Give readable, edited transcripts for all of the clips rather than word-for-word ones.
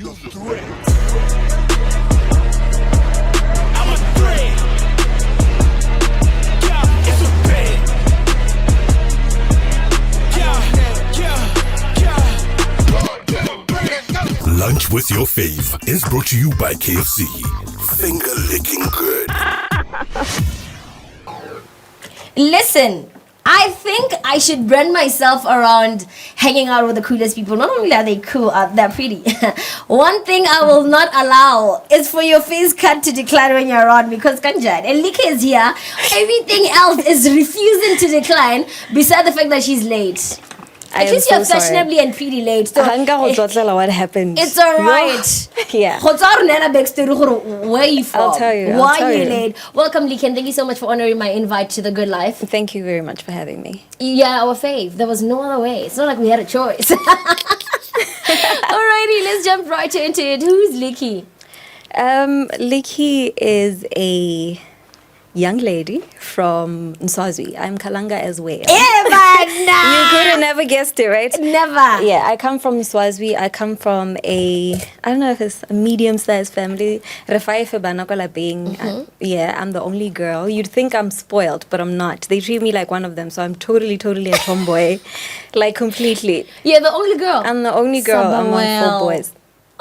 You're the threat. I'm a threat. Yeah, it's a bad. Yeah. Lunch with your fave is brought to you by KFC. Finger licking good. Listen, I think I should brand myself around hanging out with the coolest people. Not only are they cool, they're pretty. One thing I will not allow is for your face cut to decline when you're around, because Kanjan and Licky is here. Everything else is refusing to decline, beside the fact that she's late. At least you're fashionably and pretty late. So what happened? It's alright. Yeah. Where are you from? I'll tell you. Why are you late? Welcome, Licky, and thank you so much for honoring my invite to The Good Life. Thank you very much for having me. Yeah, our fave. There was no other way. It's not like we had a choice. Alrighty, let's jump right into it. Who's Licky? Licky is a young lady from Nswazi. I'm Kalanga as well. You could have never guessed it, right? Never. Yeah, I come from Nswazi. I come from I don't know if it's a medium-sized family. Yeah, I'm the only girl. You'd think I'm spoiled, but I'm not. They treat me like one of them, so I'm totally a tomboy. Like, completely. You're the only girl? I'm the only girl among 4 boys.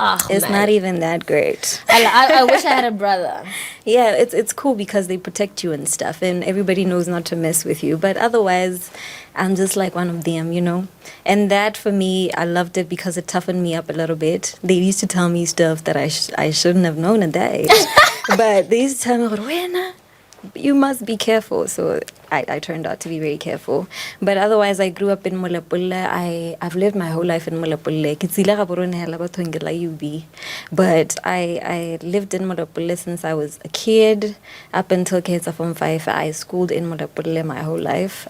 Oh, it's not even that great. I wish I had a brother. Yeah, it's cool because they protect you and stuff, and everybody knows not to mess with you. But otherwise, I'm just like one of them, you know. And that, for me, I loved it because it toughened me up a little bit. They used to tell me stuff that I shouldn't have known at that age. But they used to tell me, Wena, you must be careful. So I turned out to be very careful. But otherwise, I grew up in 𝗪𝗶𝘁𝗵. I've lived my whole life in 𝗪𝗶𝘁𝗵. But I lived in 𝗪𝗶𝘁𝗵 since I was a kid. Up until Form 5, I schooled in 𝗪𝗶𝘁𝗵 my whole life.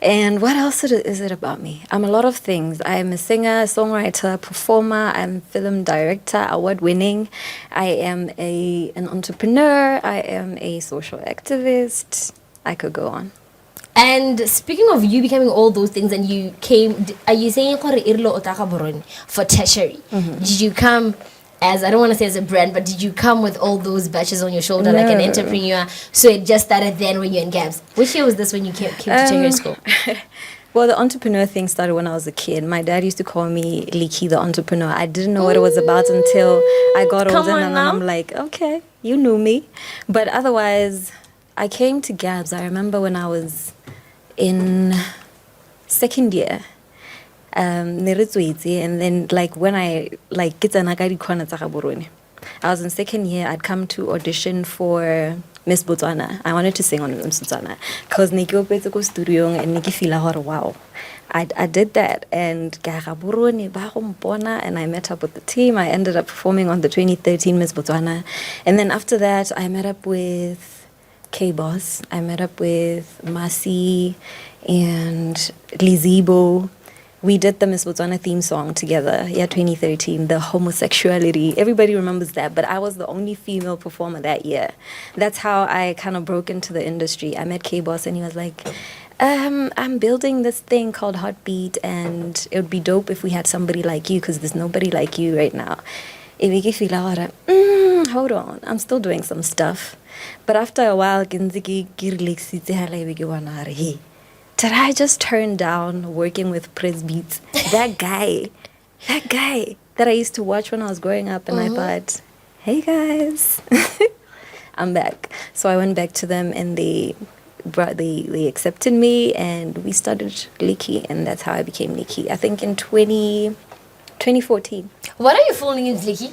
And what else is it about me? I'm a lot of things. I'm a singer, songwriter, performer. I'm a film director, award-winning. I am an entrepreneur. I am a social activist. I could go on. And speaking of you becoming all those things, and you came, are you saying for tertiary? Did you come as, I don't want to say as a brand, but did you come with all those badges on your shoulder like an entrepreneur? So it just started then when you're in Gabs. Which year was this when you came to tertiary school? Well, the entrepreneur thing started when I was a kid. My dad used to call me Licky the entrepreneur. I didn't know what it was about until I got older, and I'm like, okay, you knew me. But otherwise, I came to Gabs. I remember when I was in second year. And then like when I was in second year, I'd come to audition for Miss Botswana. I wanted to sing on Miss Botswana because Nikki studio and Nikki feel wow. I did that, and I met up with the team. I ended up performing on the 2013 Miss Botswana, and then after that I met up with K-Boss. I met up with 𝗪𝗲 and Lizibo. We did the Miss Botswana theme song together, 2013, the homosexuality. Everybody remembers that, but I was the only female performer that year. That's how I kind of broke into the industry. I met K-Boss, and he was like, I'm building this thing called Heartbeat, and it would be dope if we had somebody like you, because there's nobody like you right now. Hold on, I'm still doing some stuff. But after a while, did I just turn down working with Press Beats? That guy that I used to watch when I was growing up, and I thought, hey guys, I'm back. So I went back to them, and they accepted me, and we started Licky, and that's how I became Licky. I think in 2014. What are your full names, Licky?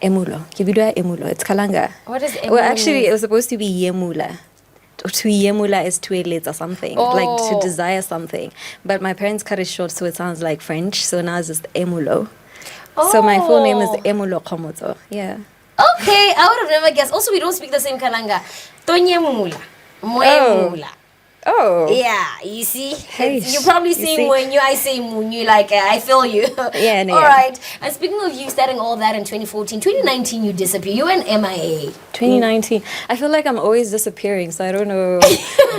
𝗪𝗏𝘁𝗵. It's Kalanga. What is 𝗪𝗏𝘁𝗵? Well, actually, it was supposed to be 𝗪𝗏𝘁𝗵. 𝗪𝗏𝘁𝗵 is 𝗪𝗏𝘁 or something, like to desire something. But my parents cut it short, so it sounds like French. So now it's just 𝗪𝗏𝘁𝗵. So my full name is 𝗪𝗏𝘁𝗵. Yeah. Okay, I would have never guessed. Also, we don't speak the same Kalanga. Tonye Mumula. Moe Mumula. Oh. Yeah, you see? Hey, You're probably you saying see? when I say Munyu, like, I feel you. Yeah, no, All yeah. right. And speaking of you starting all that in 2014, 2019, you disappear. You went MIA. 2019. I feel like I'm always disappearing, so I don't know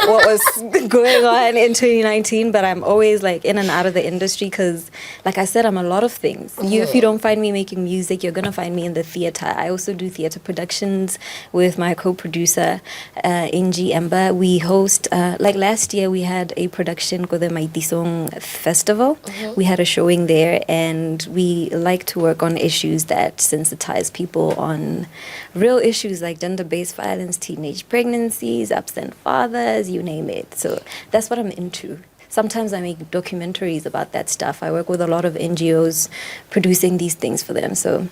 what was going on in 2019, but I'm always like in and out of the industry because, like I said, I'm a lot of things. If you don't find me making music, you're gonna find me in the theater. I also do theater productions with my co-producer, 𝗕𝗫𝘁𝘁𝗵. We host, like last year, we had a production called the 𝗪𝗶𝘁𝘁𝗵 Festival. We had a showing there, and we like to work on issues that sensitize people on real issues like gender-based violence, teenage pregnancies, absent fathers, you name it. So that's what I'm into. Sometimes I make documentaries about that stuff. I work with a lot of NGOs producing these things for them. So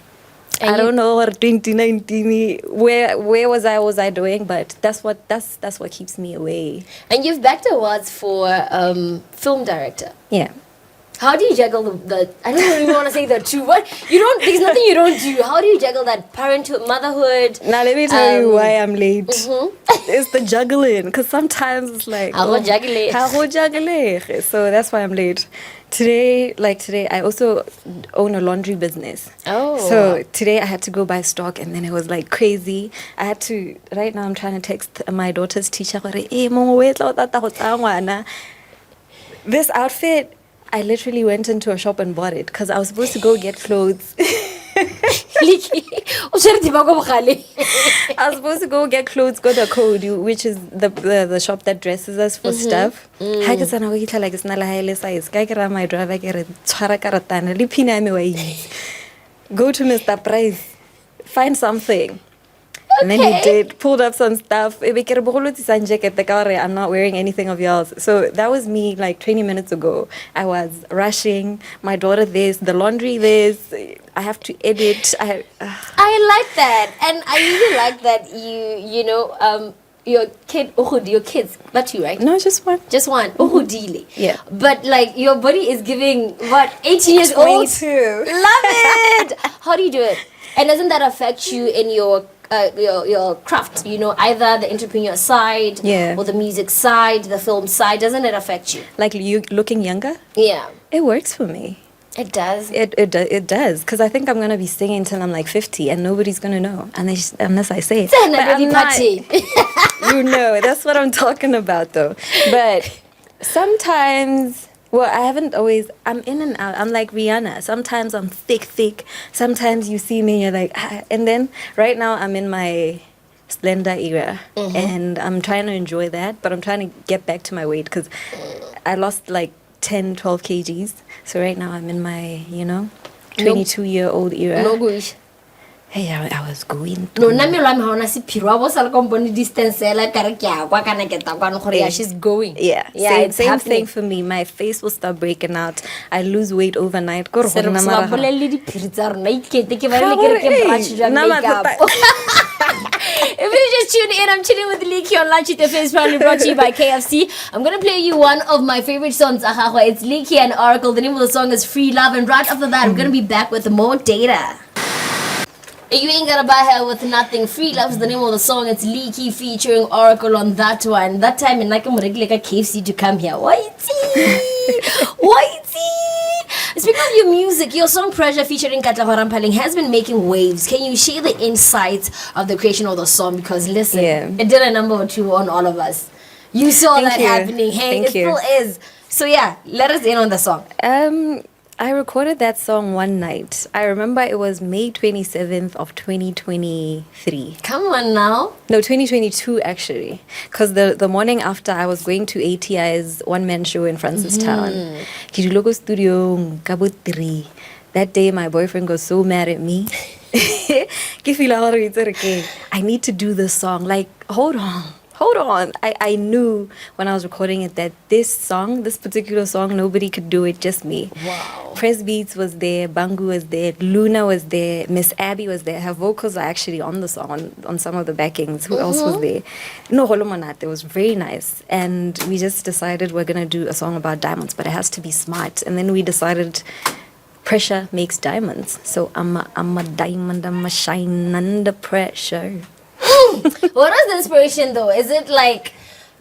I don't know what 2019 where was I doing, but that's what keeps me away. And you've backed awards for film director. Yeah. How do you juggle the I don't even want to say the two. What? There's nothing you don't do. How do you juggle that parenthood, motherhood? Now let me tell you why I'm late. It's the juggling, because sometimes it's like How juggle. So that's why I'm late. Today, I also own a laundry business. Oh. So today I had to go buy stock, and then it was like crazy. Right now I'm trying to text my daughter's teacher. This outfit, I literally went into a shop and bought it because I was supposed to go get clothes. Licky. I was supposed to go get clothes, go to 𝗘𝗽𝟯🵑, which is the shop that dresses us for stuff. My driver, go to Mr. Price, find something. And then he did, pulled up some stuff. I'm not wearing anything of yours. So that was me like 20 minutes ago. I was rushing. My daughter this, the laundry this. I have to edit. I like that. And I really like that your kids, but you, right? No, just one. Just one. Yeah. But like your body is giving, what, 18 years old? 22. Love it. How do you do it? And doesn't that affect you in your craft, either the entrepreneur side or the music side, the film side? Doesn't it affect you? Like you looking younger? Yeah. It works for me. It does? It does. Because I think I'm going to be singing till I'm like 50 and nobody's going to know unless I say it. But I'm not, that's what I'm talking about though. But sometimes... Well, I haven't always... I'm in and out. I'm like Rihanna. Sometimes I'm thick. Sometimes you see me and you're like... Ah. And then right now I'm in my slender era. And I'm trying to enjoy that. But I'm trying to get back to my weight because I lost like 10, 12 kgs. So right now I'm in my, 22-year-old era. No guish. Hey, I was going No, to... she's going. Yeah, same thing for me. My face will start breaking out. I lose weight overnight. If you just tune in, I'm chilling with Licky on Lunch with the Face, proudly brought to you by KFC. I'm going to play you one of my favorite songs, It's Licky and 𝗟𝗃𝗲𝘀. The name of the song is Free Love. And right after that, I'm going to be back with more data. You ain't gonna buy her with nothing. Free Love's the name of the song. It's Licky featuring 𝗟𝗃𝗲 on that one. That time in I'm regular KFC to come here. Whitey! Speaking of your music, your song Pressure featuring 𝗘𝗽𝟯𝟵 has been making waves. Can you share the insights of the creation of the song? Because listen, it did a number or two on all of us. You saw that happening. Hey, it still is. So yeah, let us in on the song. I recorded that song one night. I remember it was May 27th of 2023. Come on now. No, 2022 actually. Because the morning after I was going to ATI's one-man show in Francistown. Kiruloko Studio, Kabutri. That day my boyfriend got so mad at me. I need to do this song. Like, hold on. I knew when I was recording it that this particular song, nobody could do it, just me. Wow. Press Beats was there, Bangu was there, Luna was there, Miss Abby was there. Her vocals are actually on the song, on some of the backings. Who else was there? No, Holomanat. It was very nice. And we just decided we're going to do a song about diamonds, but it has to be smart. And then we decided pressure makes diamonds. So I'm a diamond, I'm a shine under pressure. What was the inspiration though? Is it like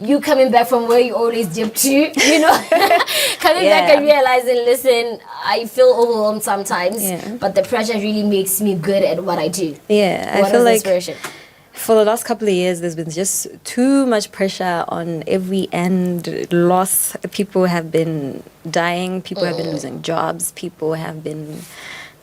you coming back from where you always dipped to, you know, coming back and realizing, listen, I feel overwhelmed sometimes, but the pressure really makes me good at what I do. Yeah, I feel like for the last couple of years, there's been just too much pressure on every end. Loss. People have been dying. People have been losing jobs. People have been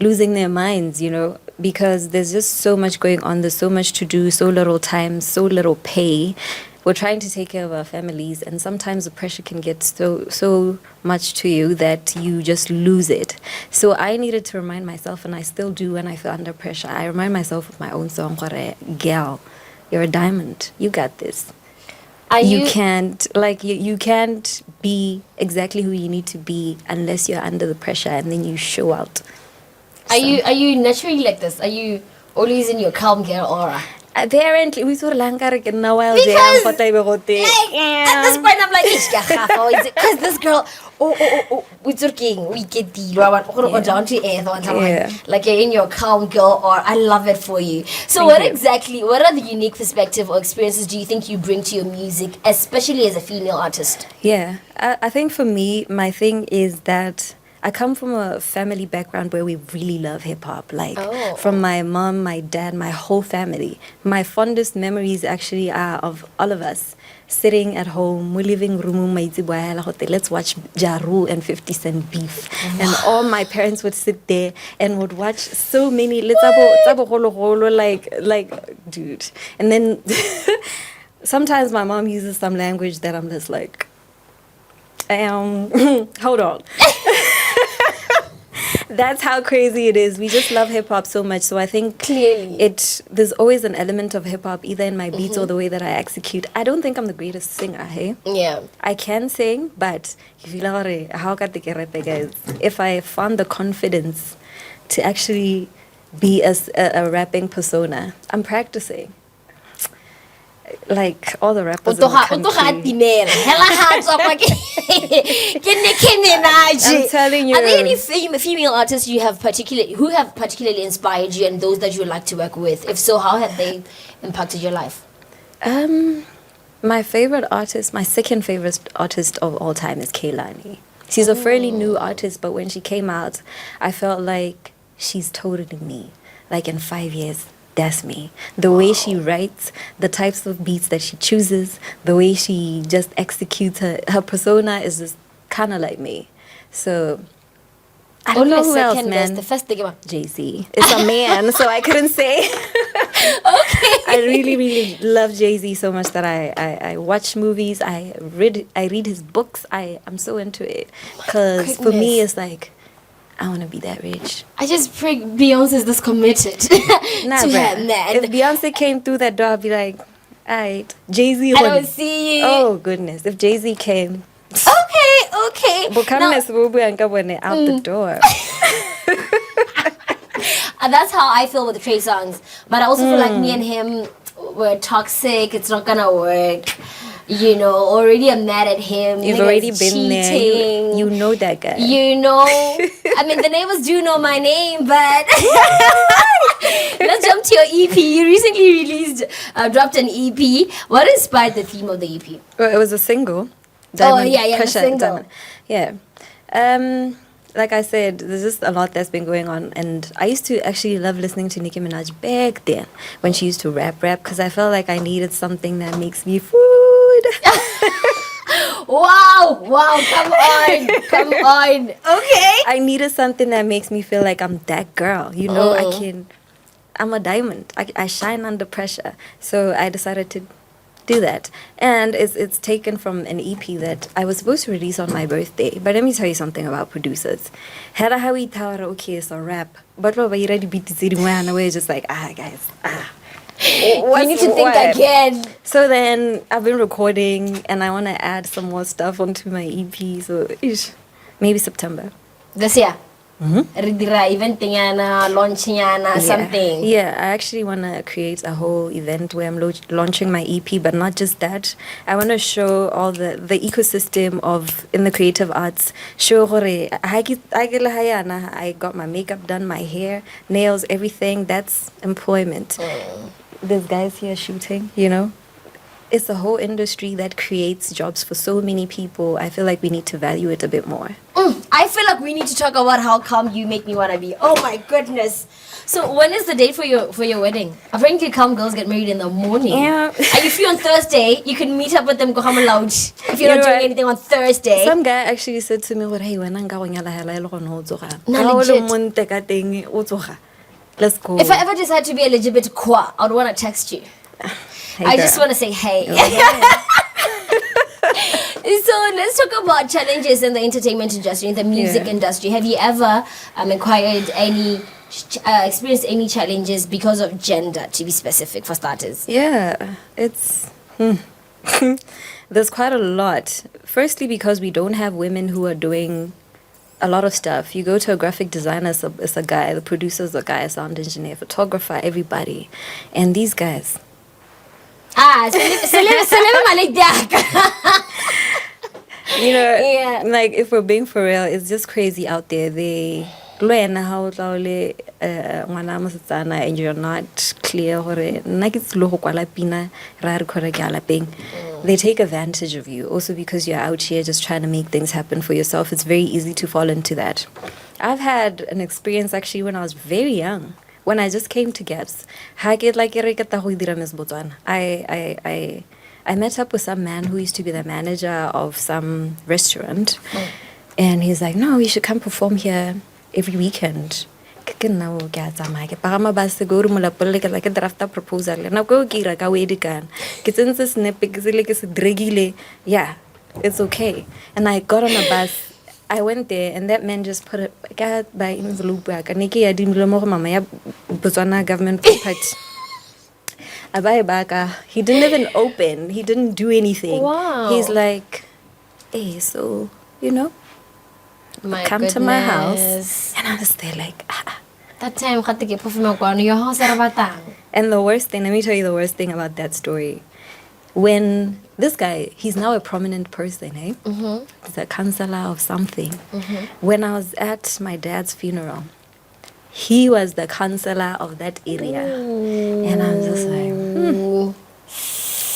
losing their minds, you know, because there's just so much going on. There's so much to do, so little time, so little pay. We're trying to take care of our families, and sometimes the pressure can get so much to you that you just lose it. So I needed to remind myself, and I still do when I feel under pressure. I remind myself of my own song, "Girl, you're a diamond. You got this." You can't you can't be exactly who you need to be unless you're under the pressure, and then you show out. Are you naturally like this? Are you always in your calm girl aura? Apparently, we saw Lankar in a while. Because at this point I'm like, because this girl, we're talking, we get the down to earth, like you're in your calm girl, or I love it for you. So what are the unique perspective or experiences do you think you bring to your music, especially as a female artist? Yeah, I think for me, my thing is that I come from a family background where we really love hip-hop, like from my mom, my dad, my whole family. My fondest memories actually are of all of us sitting at home, we're living room, let's watch Jaru and 50 Cent beef. And all my parents would sit there and would watch so many, like, dude. And then sometimes my mom uses some language that I'm just like, hold on. That's how crazy it is. We just love hip-hop so much. So I think clearly there's always an element of hip-hop either in my beats or the way that I execute. I don't think I'm the greatest singer, hey? Yeah. I can sing, but if I found the confidence to actually be a rapping persona, I'm practicing. Like all the rappers in the country. I'm telling you. Are there any female artists who have particularly inspired you, and those that you would like to work with? If so, how have they impacted your life? My favorite artist, my second favorite artist of all time is 𝗘𝗽. She's a fairly new artist, but when she came out, I felt like she's totally me. Like in 5 years, that's me. The way she writes, the types of beats that she chooses, the way she just executes her persona is just kind of like me. So I don't know who else, man. The first thing about Jay-Z. It's a man, so I couldn't say. Okay. I really, really love Jay-Z so much that I watch movies. I read his books. I'm so into it because for me it's like, I want to be that rich. I just pray Beyonce's this committed to him, man. If Beyonce came through that door, I'd be like, alright, Jay-Z. I don't see you. Oh, goodness. If Jay-Z came. Okay. But out the door. That's how I feel with the Trey songs. But I also feel like me and him were toxic. It's not going to work. You know, already I'm mad at him. You've already been there. You know that guy. You know. I mean, the neighbors do know my name, but let's jump to your EP. You recently dropped an EP. What inspired the theme of the EP? Well, it was a single. The single. Yeah. Like I said, there's just a lot that's been going on, and I used to actually love listening to Nicki Minaj back then when she used to rap because I felt like I needed something that makes me food. Wow, come on. Okay. I needed something that makes me feel like I'm that girl, you know. I'm a diamond. I shine under pressure. So I decided to do that, and it's taken from an EP that I was supposed to release on my birthday. But let me tell you something about producers. Okay, it's a rap, but we're ready beat the we're just like guys, you need to think again. So then I've been recording, and I want to add some more stuff onto my EP. So maybe September this year. Event launching something. Yeah, I actually want to create a whole event where I'm launching my EP, but not just that. I want to show all the ecosystem of in the creative arts. Show I got my makeup done, my hair, nails, everything. That's employment. There's guys here shooting, you know. it's a whole industry that creates jobs for so many people. I feel like we need to value it a bit more. I feel like we need to talk about how calm you make me want to be. Oh my goodness. So when is the date for your wedding? Apparently calm girls get married in the morning. Yeah. And if you're on Thursday, you can meet up with them, go home lounge. If you're You not know doing what? anything on Thursday. Some guy actually said to me, "Hey, when I'm going, let's go." If I ever decide to be 𝗕𝘂𝘁𝘀𝘵, I would want to text you. Hey, I girl. just want to say hey. So let's talk about challenges in the entertainment industry, in the music Yeah. industry. Have you ever experienced any challenges because of gender, to be specific, for starters? Yeah, it's there's quite a lot. Firstly, because we don't have women who are doing a lot of stuff. You go to a graphic designer, it's a guy, the producer's a guy, a sound engineer, photographer, everybody. And these guys, you know, Yeah. like if we're being for real, it's just crazy out there. And you're not clear. They take advantage of you also because you're out here just trying to make things happen for yourself. It's very easy to fall into that. I've had an experience actually when I was very young. When I just came to Gaps, I met up with some man who used to be the manager of some restaurant. And he's like, "No, you should come perform here every weekend." Yeah, it's okay. And I got on a bus. I went there and that man just put it by envelope back. Botswana government property. He didn't even open. He didn't do anything. Wow. He's like, "Hey, so, you know, come to my house." And I was there like, That time, your house era. And the worst thing, let me tell you the worst thing about that story. When this guy, he's now a prominent person, eh? He's a counselor of something. When I was at my dad's funeral, he was the counselor of that area. And I was just like,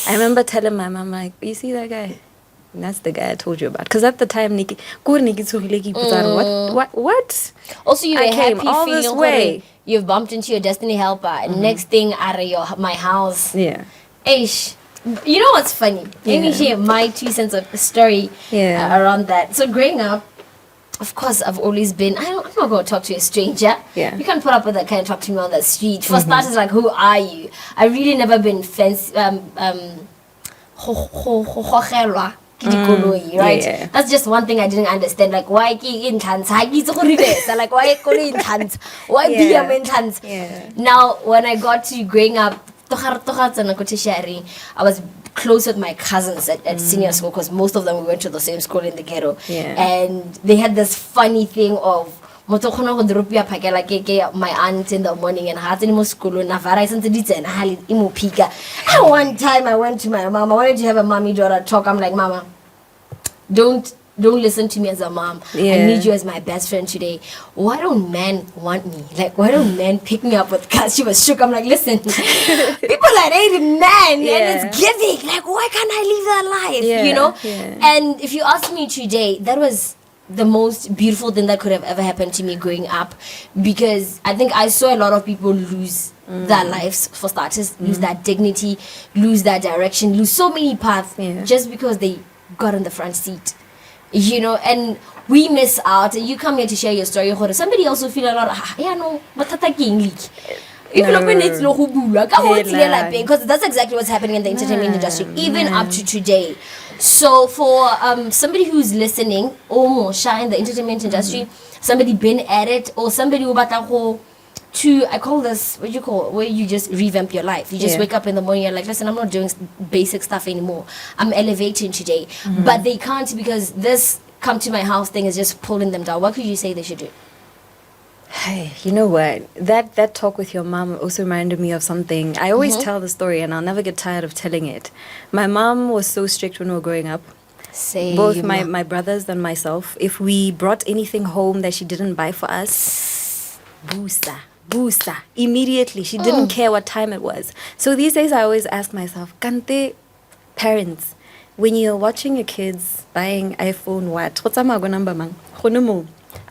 I remember telling my mom, like, "You see that guy? And that's the guy I told you about." Because at the time, what? Also, you were I came happy all feeling this way. you've bumped into your destiny helper. Next thing, out of my house. Yeah. Ish. You know what's funny? Let me Yeah. share my 2 cents of story Yeah. around that. So growing up, of course, I've always been, I'm not going to talk to a stranger. Yeah. You can't put up with that kind of talk to me on the street. For starters, like, who are you? I really never been right? Yeah. That's just one thing I didn't understand. Like, why in trans? Like, why in trans? Why be Yeah. in trans? Yeah. Now, when I got to growing up, I was close with my cousins at senior school because most of them we went to the same school in the ghetto. Yeah. And they had this funny thing of my aunt in the morning and one time I went to my mom. I wanted to have a mommy-daughter talk. I'm like, "Mama, don't listen to me as a mom. I Yeah. need you as my best friend today. Why don't men want me? Like, why don't men pick me up with cars?" She was shook. I'm like, "Listen, people are dating men Yeah. and it's giving. Like, why can't I live that life?" Yeah, You know? yeah. And if you ask me today, that was the most beautiful thing that could have ever happened to me growing up, because I think I saw a lot of people lose their lives, for starters, lose that dignity, lose that direction, lose so many paths Yeah. just because they got in the front seat. You know, and we miss out. You come here to share your story. Somebody else will feel a lot of, because that's exactly what's happening in the entertainment industry, even up to today. So for somebody who's listening, or shy in the entertainment industry, somebody been at it, or somebody who I call this, what do you call it, where you just revamp your life. You just Yeah. wake up in the morning, you're like, "Listen, I'm not doing basic stuff anymore. I'm elevating today." But they can't, because this come to my house thing is just pulling them down. What could you say they should do? Hey, you know what? That talk with your mom also reminded me of something. I always tell the story and I'll never get tired of telling it. My mom was so strict when we were growing up. Say Both my brothers and myself. If we brought anything home that she didn't buy for us, booster. Immediately. She didn't care what time it was. So these days I always ask myself, Kante, parents, when you're watching your kids buying iPhone, what?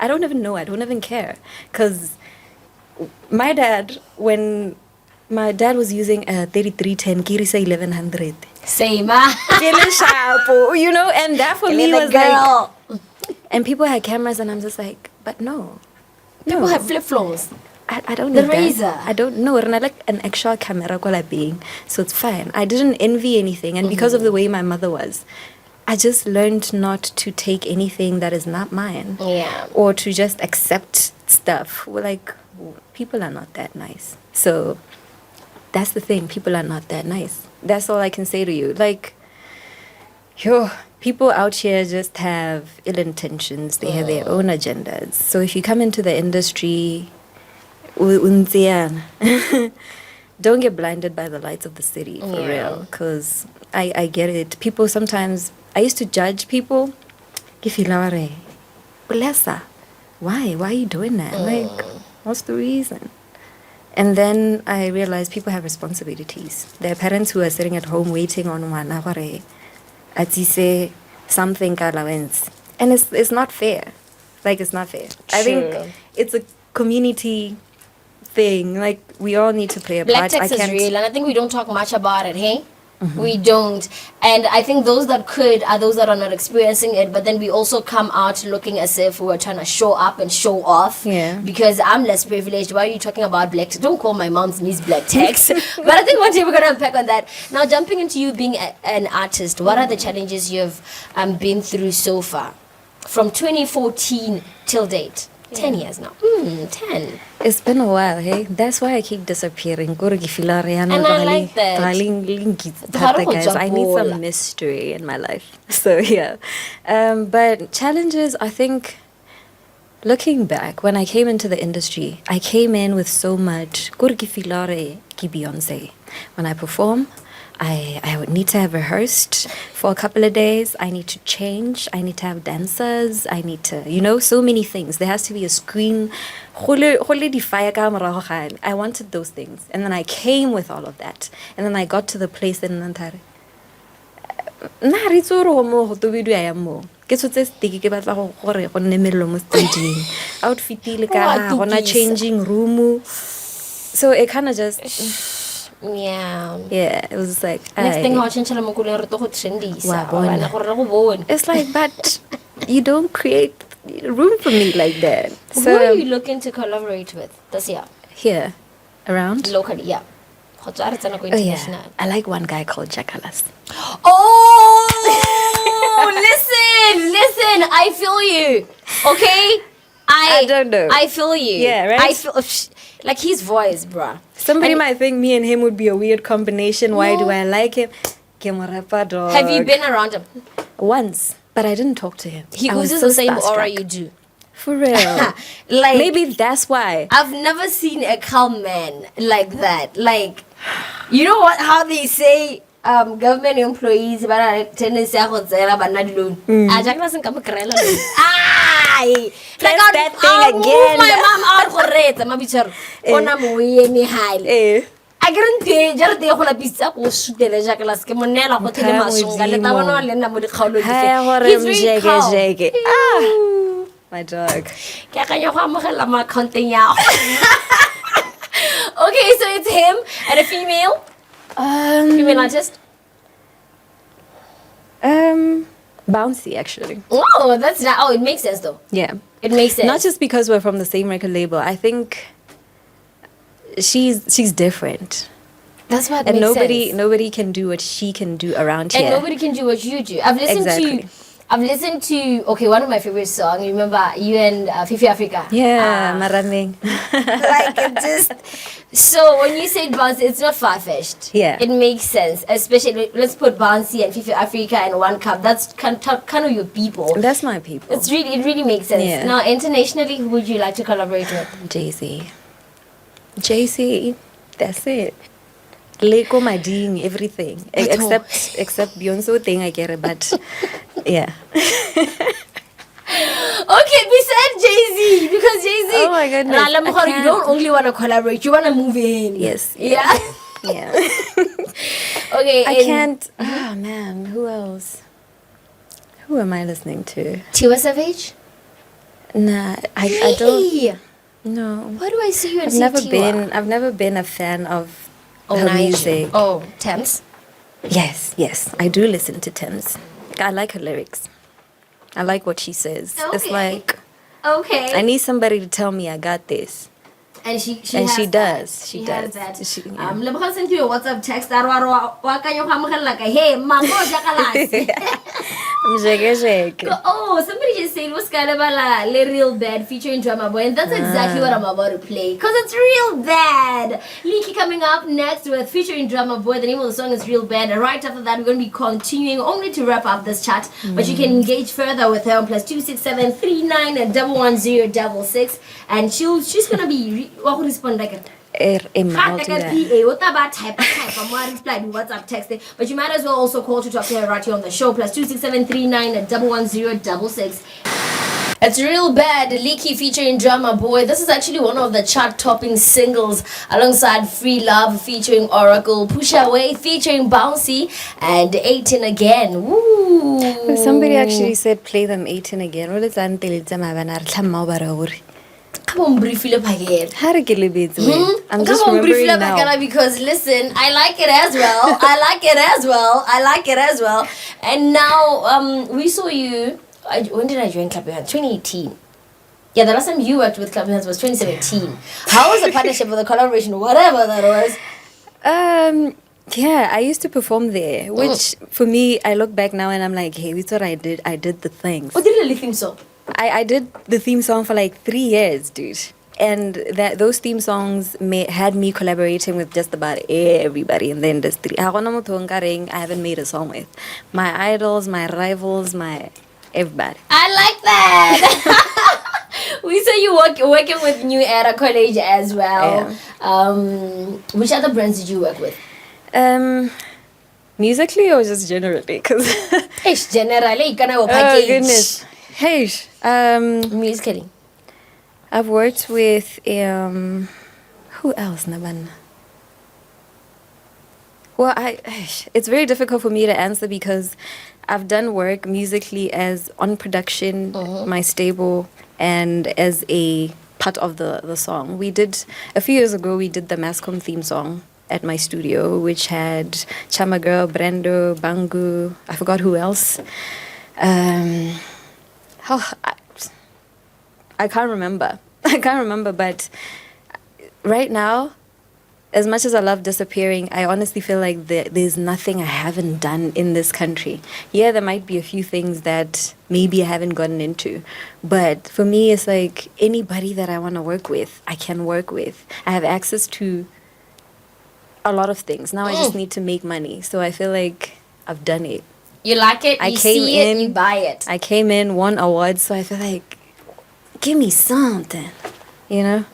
I don't even know. I don't even care. Because my dad, when my dad was using a 3310 𝗕𝗃𝘁𝘁𝗵𝗵, Same. you know, and that for me was girl. like, and people had cameras, and I'm just like, but no. People have flip-flops. I don't The need razor. that. I don't know. And I like an actual camera being, so it's fine. I didn't envy anything, and because of the way my mother was, I just learned not to take anything that is not mine. Yeah. Or to just accept stuff. We're like, people are not that nice. So that's the thing. People are not that nice. That's all I can say to you. Like, people out here just have ill intentions. They have their own agendas. So if you come into the industry, don't get blinded by the lights of the city, for real. Because I get it. People sometimes, I used to judge people. Why are you doing that? Like, what's the reason? And then I realized people have responsibilities. There are parents who are sitting at home waiting on say something allowance. And it's not fair. Like, it's not fair. I think it's a community thing. Like, we all need to play a Black part. tax is real, and I think we don't talk much about it, hey? We don't. And I think those that could are those that are not experiencing it, but then we also come out looking as if we're trying to show up and show off. Yeah. Because I'm less privileged. Why are you talking about black tax? Don't call my mom's niece black tax. But I think one day we're going to unpack on that. Now, jumping into you being an artist, what are the challenges you've been through so far? From 2014 till date. 10 years now. 10. It's been a while, hey? That's why I keep disappearing. And I like that. Guys, I need some mystery in my life. So, yeah. But challenges, I think, looking back, when I came into the industry, I came in with so much. Beyonce. When I perform, I would need to have rehearsed for a couple of days. I need to change. I need to have dancers. I need to, so many things. There has to be a screen. I wanted those things. And then I came with all of that. And then I got to the place in Nantare. Changing room. So it kind of just... Yeah, it was like next thing it's like, but you don't create room for me like that. So So who are you looking to collaborate with this year? here around Locally, yeah. yeah, I like one guy called 𝗕𝗃𝗃𝗃. Oh, listen, I feel you. Okay? I don't know. I feel you. Yeah, right? I feel like his voice, bruh. Somebody might think me and him would be a weird combination. Why do I like him? Have you been around him? Once, but I didn't talk to him. He I was oozes so the same aura starstruck. you do. For real. Like, maybe that's why. I've never seen a calm man like that. Like, you know what? How they say government employees but I tendency go tsela bana dilong. A jaaka se ka mo krela. Ai. Like that thing again. My mom out go retsa mabitshwaro. Ona mo eme hale. I can't pay just the whole pizza or shoot the jackalas. Kemonella, what the Masunga, let Tavano, Lena with the color. He's very calm. My dog. Okay, so it's him and a female. Female artist. Bouncy, actually. Oh, that's not. Oh, it makes sense though. Yeah, it makes sense. Not just because we're from the same record label. I think she's different. That's what. And makes sense. nobody can do what she can do around here. And nobody can do what you do. I've listened to one of my favorite songs. Remember you and 𝗕𝗃𝘁𝘁𝗵 Africa? Yeah, maraming. Like it just. So when you say bouncy, it's not far-fetched. Yeah. It makes sense. Especially, let's put bouncy and 𝗕𝗃𝘁𝘁 Africa in one cup. That's kind of your people. That's my people. It really makes sense. Yeah. Now, internationally, who would you like to collaborate with? 𝗬𝗃𝘁𝘁𝗍. That's it. Leko Mading, everything. Except Beyonce thing, I get it, but yeah. Okay, besides Jay-Z, because Jay-Z, oh my goodness, you don't only want to collaborate, you want to move in. Yes. Yeah. Yeah. Okay. I can't. Oh man, who else? Who am I listening to? Tiwa Savage? Nah, I don't. Really? No. Why do I see you and say Tiwa? I've never been a fan of her Niger. music. Oh, Thames. Yes, I do listen to Thames. I like her lyrics. I like what she says. It's Okay. like Okay. I need somebody to tell me I got this. And she And has she that. does. She has does. that. Yeah. Lebaka sent you a WhatsApp text that wa ka yo hamogela like hey mango jakalasi. Oh, somebody just said what's kind of a real bad featuring Drama Boy, and that's exactly what I'm about to play because it's real bad. Licky coming up next with featuring Drama Boy. The name of the song is Real Bad. And right after that, we're going to be continuing only to wrap up this chat, but you can engage further with her on +267 39 and 11066, and she's gonna be what would respond like. WhatsApp text, but you might as well also call to talk to her right here on the show +267 39 and 11066. It's Real Bad, Licky featuring Drama Boy. This is actually one of the chart-topping singles alongside Free Love featuring Oracle, Push Away featuring Bouncy, and 18 Again. Woo! Somebody actually said play them 18 again. Come on, briefly again. I'm just remembering now. Because listen, I like it as well. I like it as well. And now we saw you. When did I join Club Hands? 2018. Yeah, the last time you worked with Club Hands was 2017. How was the partnership or the collaboration, whatever that was? Yeah, I used to perform there, which for me, I look back now and I'm like, hey, we thought I did the things. What did you really think so? I did the theme song for like 3 years, dude. And those theme songs had me collaborating with just about everybody in the industry. I haven't made a song with. My idols, my rivals, my everybody. I like that. We saw you working with New Era College as well. Yeah. Which other brands did you work with? Musically or just generally? Cause Generally, you can have a oh package. goodness. Hey, Musically. I've worked with who else, Naban? Well, it's very difficult for me to answer because I've done work musically as on production, my stable, and as a part of the song. We did a few years ago. We did the 𝗪𝗁 theme song at my studio, which had Chama Girl, Brando, Bangu. I forgot who else. I can't remember. But right now, as much as I love disappearing, I honestly feel like there's nothing I haven't done in this country. Yeah, there might be a few things that maybe I haven't gotten into. But for me, it's like anybody that I want to work with, I can work with. I have access to a lot of things. Now I just need to make money. So I feel like I've done it. You like it, you see it, you buy it. I came in, won awards, so I feel like, give me something, you know?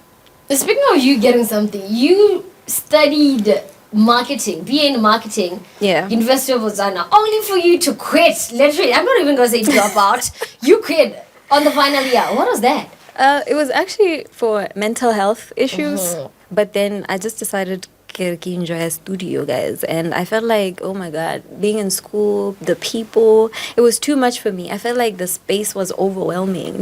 Speaking of you getting something, you studied marketing, BA in marketing, Yeah. University of Botswana, only for you to quit. Literally, I'm not even going to say drop out. You quit on the final year. What was that? It was actually for mental health issues, but then I just decided to enjoy a studio, guys, and I felt like, oh my god, being in school, the people, it was too much for me. I felt like the space was overwhelming.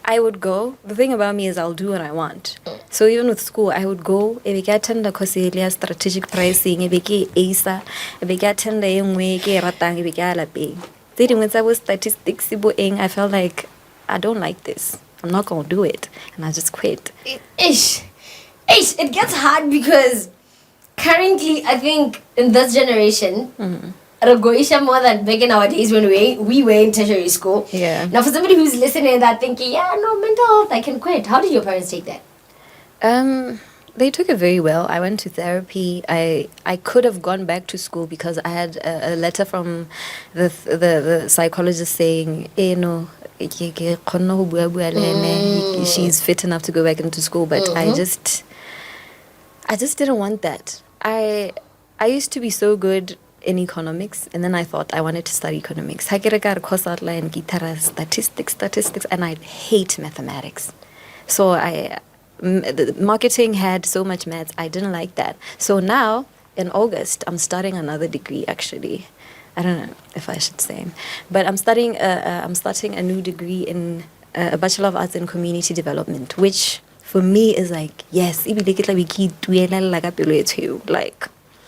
I would go, the thing about me is I'll do what I want. So even with school, I would go, strategic pricing, 𝗟𝗃𝗀𝘃𝗍𝒑, statistics, I felt like I don't like this. I'm not gonna do it, and I just quit. It gets hard because currently, I think in this generation, Ragoisha more than back in our days when we were in tertiary school. Yeah. Now, for somebody who's listening and that thinking, yeah, no, mental health, I can quit. How did your parents take that? They took it very well. I went to therapy. I could have gone back to school because I had a letter from the psychologist saying, she's fit enough to go back into school, but I just didn't want that. I used to be so good in economics, and then I thought I wanted to study economics. Statistics, and I hate mathematics. So the marketing had so much maths. I didn't like that. So now in August, I'm starting another degree. Actually, I don't know if I should say, but I'm starting a new degree in a Bachelor of Arts in Community Development, which for me is like, yes, like.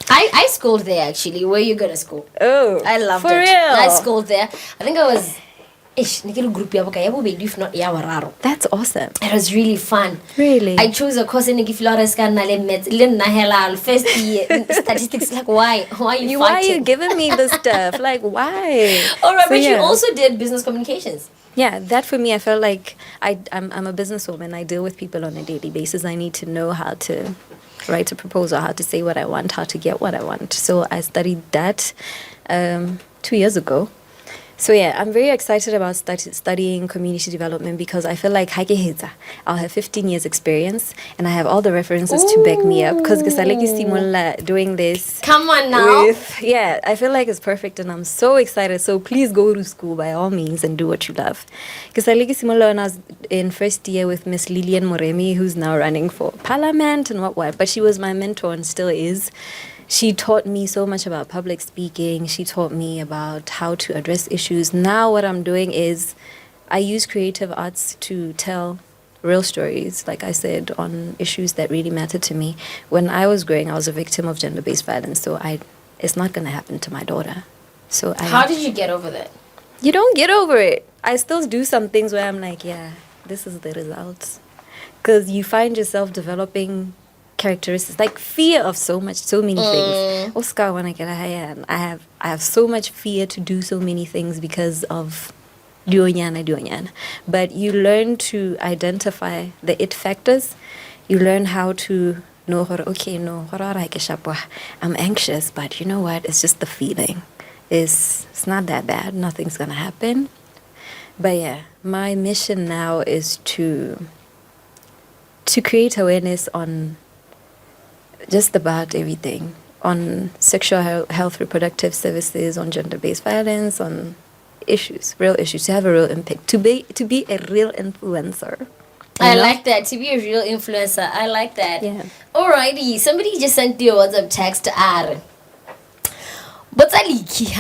I schooled there actually. Where you gonna school? Oh, I loved for it. real? I schooled there. I think I was group. That's awesome. It was really fun. Really? I chose a course in Flores first year statistics. Like why? Why are you Why are fighting? you giving me this stuff? Like, why? All right, So, but you yeah. also did business communications. Yeah, that for me, I felt like I'm a businesswoman. I deal with people on a daily basis. I need to know how to write a proposal, how to say what I want, how to get what I want. So I studied that 2 years ago. So yeah, I'm very excited about studying community development because I feel like I'll have 15 years experience and I have all the references to back me up. Because doing this. Come on now. Yeah, I feel like it's perfect and I'm so excited. So please go to school by all means and do what you love. Because when I was in first year with Miss Lillian Moremi, who's now running for parliament and what. But she was my mentor and still is. She taught me so much about public speaking. She taught me about how to address issues. Now what I'm doing is I use creative arts to tell real stories, like I said, on issues that really matter to me. When I was growing, I was a victim of gender-based violence, so it's not going to happen to my daughter. So How did you get over that? You don't get over it. I still do some things where I'm like, yeah, this is the results. Because you find yourself developing characteristics like fear of so many things. Oscar, when I get I have so much fear to do so many things because of duonyana. But you learn to identify the it factors. You learn how to know, okay, no, I'm anxious, but you know what? It's just the feeling. It's not that bad. Nothing's gonna happen. But yeah, my mission now is to create awareness on just about everything, on sexual health, reproductive services, on gender-based violence, on issues, real issues, to have a real impact, to be a real influencer. I like that. To be a real influencer. I like that. Yeah. Alrighty. Somebody just sent you a WhatsApp text to 𝗟𝗃. But Licky,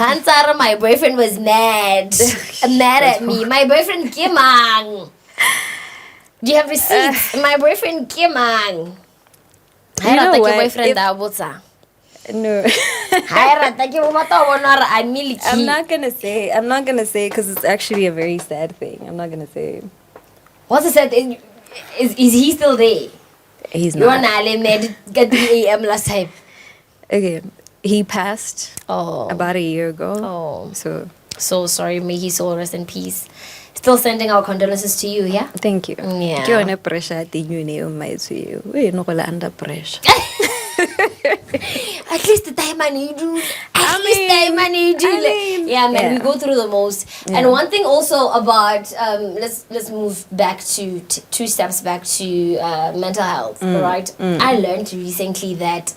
my boyfriend was mad. Mad at me. My boyfriend 𝗕𝗽𝗋𝗋. Do you have receipts? My boyfriend 𝗕𝗽𝗋𝗋. You know what? Boyfriend No. I'm not gonna say because it's actually a very sad thing. I'm not gonna say. What's the sad thing? Is he still there? He's You not. made get 3 a.m. last time. Okay, he passed Oh. about a year ago. Oh. So sorry. May his soul rest in peace. Still sending our condolences to you, yeah? thank you. Yeah. You're under pressure. We're not under pressure. At least the time I need you. Yeah, man, yeah. we go through the most. Yeah. And one thing also about let's move back to 2 steps back to mental health, right? I learned recently that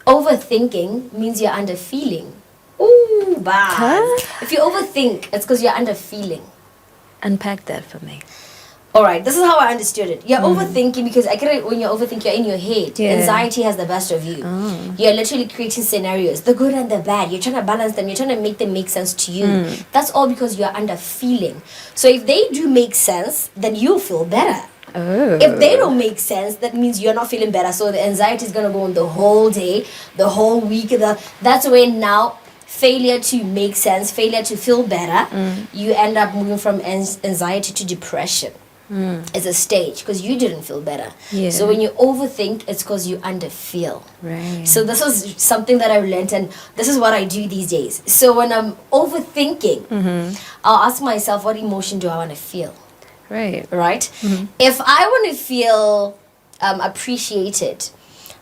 overthinking means you're under feeling. Ooh, bad. Huh? If you overthink, it's because you're under feeling. Unpack that for me. All right, this is how I understood it. You're overthinking because I get it when you overthink, you're in your head. Yeah. Anxiety has the best of you. You're literally creating scenarios, the good and the bad. You're trying to balance them. You're trying to make them make sense to you. That's all because you're under feeling. So if they do make sense, then you'll feel better. Oh. If they don't make sense, that means you're not feeling better. So the anxiety is going to go on the whole day, the whole week. That's when now failure to make sense, failure to feel better, you end up moving from anxiety to depression. It's a stage because you didn't feel better. Yeah. So when you overthink, it's because you underfeel. Right. So this is something that I've learned, and this is what I do these days. So when I'm overthinking, I'll ask myself, what emotion do I want to feel? Right. Right? If I want to feel appreciated,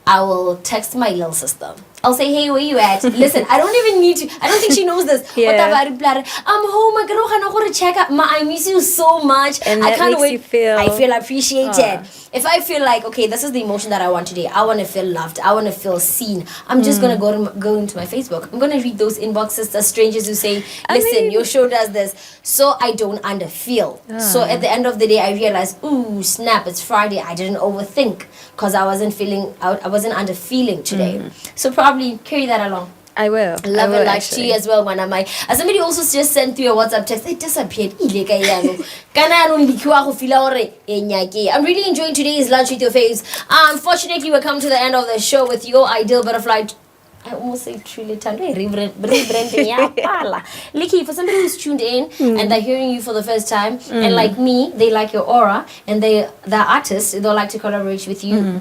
I will text my little sister. I'll say, hey, where you at? Listen, I don't even need to. I don't think she knows this. Yeah. I'm home. I'm going to check out. I miss you so much. And I that can't makes wait. you feel- I feel appreciated. If I feel like, okay, this is the emotion that I want today. I want to feel loved. I want to feel seen. I'm just going to go into my Facebook. I'm going to read those inboxes to strangers who say, listen, your show does this. So I don't underfeel. So at the end of the day, I realized, ooh, snap, it's Friday. I didn't overthink because I wasn't feeling out. I wasn't under feeling today. So probably carry that along. I will. Love and life to you as well, one of my. Somebody also just sent through a WhatsApp text. It disappeared. I'm really enjoying today's lunch with your faves. Unfortunately, we're coming to the end of the show with your ideal butterfly. I almost say truly Licky, for somebody who's tuned in and they're hearing you for the first time, and like me, they like your aura, and they're artists, they'll like to collaborate with you.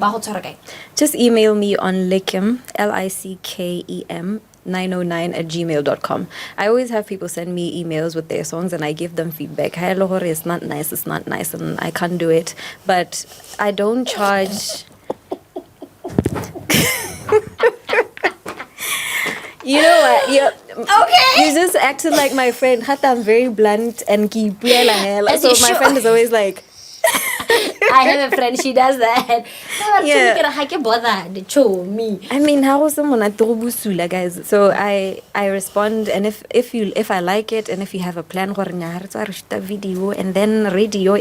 Just email me on 𝗕𝗃𝘁𝘁𝘵𝗃, 𝗕𝗃𝘁𝘁𝘃𝘁𝘁 909 at gmail.com. I always have people send me emails with their songs and I give them feedback. Hi, Lohore, it's not nice, and I can't do it. But I don't charge. You know what? Okay. You just acted like my friend. I'm very blunt and keep. So my friend is always like, I have a friend, she does that. Yeah. Me. I mean, how was someone at guys? So I respond, and if I like it, and if you have a plan video and then radio,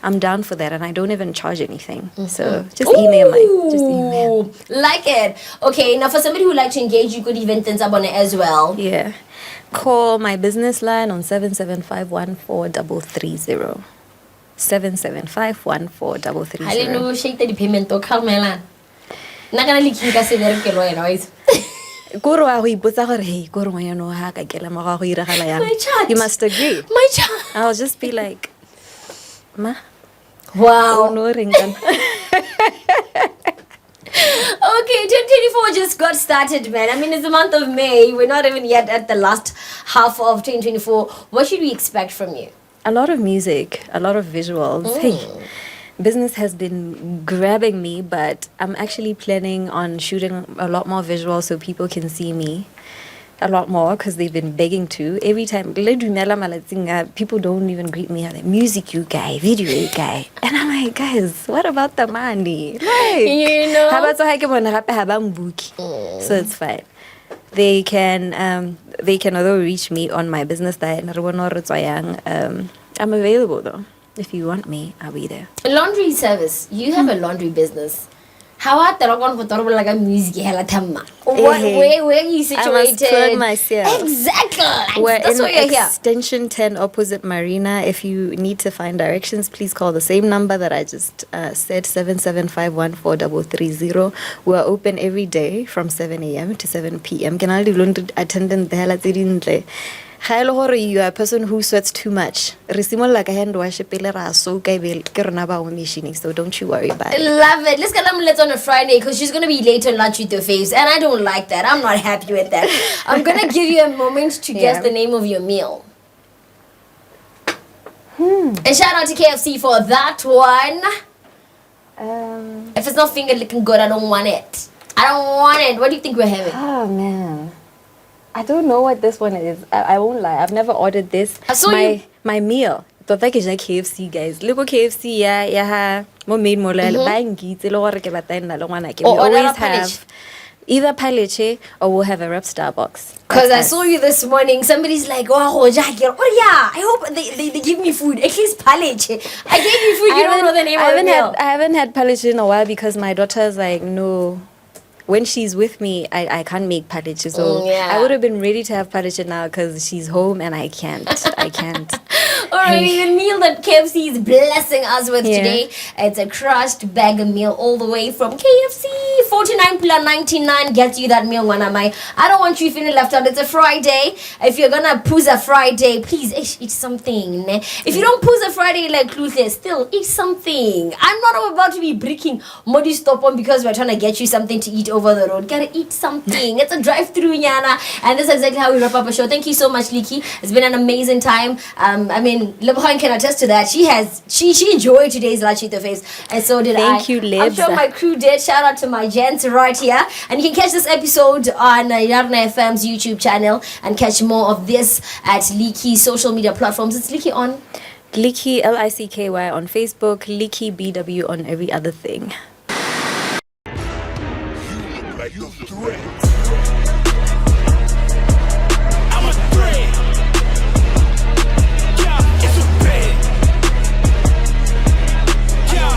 I'm down for that, and I don't even charge anything. So just email Just email. Like it. Okay, now for somebody who like to engage, you could even think about it as well. Yeah. Call my business line on 775143330. 775143330. I didn't know shake the payment to Carmela. Nakana Licky ka se bereke lo ena right. Koro a go ipotsa gore hey koro ya no ha ka kela mo ga go iragala yang. My child. You must agree. My child. I'll just be like, ma. Wow. Oh, no ringan. Okay, 2024 just got started, man. I mean, it's the month of May. We're not even yet at the last half of 2024. What should we expect from you? A lot of music, a lot of visuals. Hey, business has been grabbing me, but I'm actually planning on shooting a lot more visuals so people can see me a lot more because they've been begging to. Every time, people don't even greet me. They're like, music you guy, video you guy. And I'm like, guys, what about the money? Like, You know? how about so it's fine. They can although reach me on my business site. I'm available though. If you want me, I'll be there. Laundry service. You have a laundry business. How are the like a music hela thamma? Where are you situated? I must plug myself. Exactly. We're That's in why you're here. Extension 10 opposite Marina. If you need to find directions, please call the same number that I just said, 775143330. We're open every day from 7 a.m. to 7 p.m. Can I attendant you are a person who sweats too much. So don't you worry about it. Love it. Let's get them lit on a Friday because she's going to be late on lunch with your faves. And I don't like that. I'm not happy with that. I'm going to give you a moment to guess the name of your meal. And shout out to KFC for that one. If it's not finger looking good, I don't want it. I don't want it. What do you think we're having? Oh, man. I don't know what this one is. I won't lie. I've never ordered this. I saw my meal. Don't think it's like KFC, guys. Look at KFC, yeah. More made more like buying kids. We always have either 𝗕𝗁𝘁𝘁𝘁 or we'll have a Rapstar box. Because I saw you this morning. Somebody's like, oh yeah, I hope they give me food. At least 𝗕𝗁𝘁𝘁𝘁. I gave you food, you don't know the name of the meal. I haven't had 𝗕𝗁𝘁𝘁𝘁 in a while because my daughter's like, no. When she's with me, I can't make 𝗕𝗁𝘁𝘁𝘁. So I would have been ready to have 𝗕𝗁𝘁𝘁𝘁 now because she's home and I can't. Alrighty, the meal that KFC is blessing us with today, it's a crushed bag meal all the way from KFC. 49.99 gets you that meal, Wanamai. I don't want you feeling left out. It's a Friday. If you're gonna pooza a Friday, please eat something. If you don't pooza a Friday like Luhle, still eat something. I'm not about to be breaking Modi stop on because we're trying to get you something to eat over the road. Gotta eat something. It's a drive-through, Yana. And this is exactly how we wrap up a show. Thank you so much, Licky. It's been an amazing time. I mean, mean, Lebohang can attest to that. She enjoyed today's 𝗪𝗓 𝗕𝘃𝗃 and so did I. Thank you, Libs. I'm sure my crew did. Shout out to my gents right here. And you can catch this episode on Yarona FM's YouTube channel and catch more of this at Licky's social media platforms. It's Licky on Licky, 𝗪𝗂𝘂𝘁𝘂𝘶 on Facebook, Licky BW on every other thing. Like the threat. I'm a threat. Yeah, it's a bad. Yeah.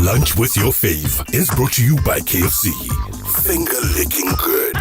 Lunch with your fave is brought to you by KFC. Finger licking good.